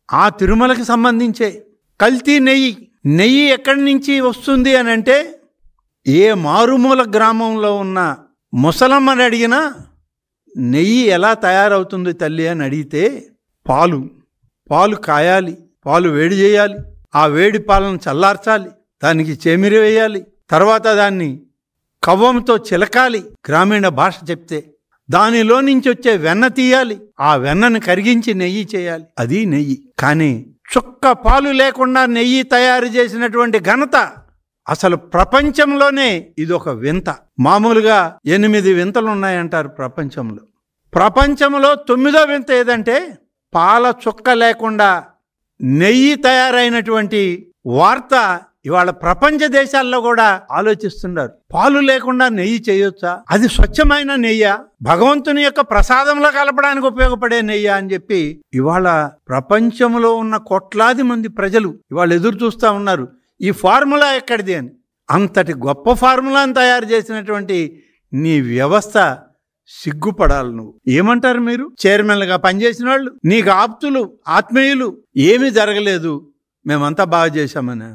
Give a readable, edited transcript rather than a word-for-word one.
ఆ తిరుమలకి సంబంధించే. కల్తీ నెయ్యి. నెయ్యి ఎక్కడి నుంచి వస్తుంది అని అంటే, ఏ మారుమూల గ్రామంలో ఉన్న ముసలమ్మని అడిగినా నెయ్యి ఎలా తయారవుతుంది తల్లి అని అడిగితే, పాలు కాయాలి, పాలు వేడి చేయాలి, ఆ వేడి పాలను చల్లార్చాలి, దానికి చెమిరి వేయాలి, తర్వాత దాన్ని కవ్వంతో చిలకాలి, గ్రామీణ భాష చెప్తే దానిలో నుంచి వచ్చే వెన్న తీయాలి, ఆ వెన్నను కరిగించి నెయ్యి చేయాలి. అది నెయ్యి. కానీ చుక్క పాలు లేకుండా నెయ్యి తయారు చేసినటువంటి ఘనత అసలు ప్రపంచంలోనే ఇదొక వింత. మామూలుగా 8 వింతలు ఉన్నాయంటారు ప్రపంచంలో. ప్రపంచంలో 9వ వింత ఏదంటే, పాల చుక్క లేకుండా నెయ్యి తయారైనటువంటి వార్త ఇవాళ ప్రపంచ దేశాల్లో కూడా ఆలోచిస్తున్నారు. పాలు లేకుండా నెయ్యి చేయొచ్చా? అది స్వచ్ఛమైన నెయ్యా? భగవంతుని యొక్క ప్రసాదంలో కలపడానికి ఉపయోగపడే నెయ్యా అని చెప్పి ఇవాళ ప్రపంచంలో ఉన్న కోట్లాది మంది ప్రజలు ఇవాళ ఎదురు చూస్తూ ఉన్నారు, ఈ ఫార్ములా ఎక్కడిది అని. అంతటి గొప్ప ఫార్ములాను తయారు చేసినటువంటి నీ వ్యవస్థ సిగ్గుపడాలి. నువ్వు ఏమంటారు? మీరు చైర్మన్లుగా పనిచేసిన వాళ్ళు, నీకు ఆప్తులు, ఆత్మీయులు, ఏమీ జరగలేదు, మేమంతా బాగా చేశామని.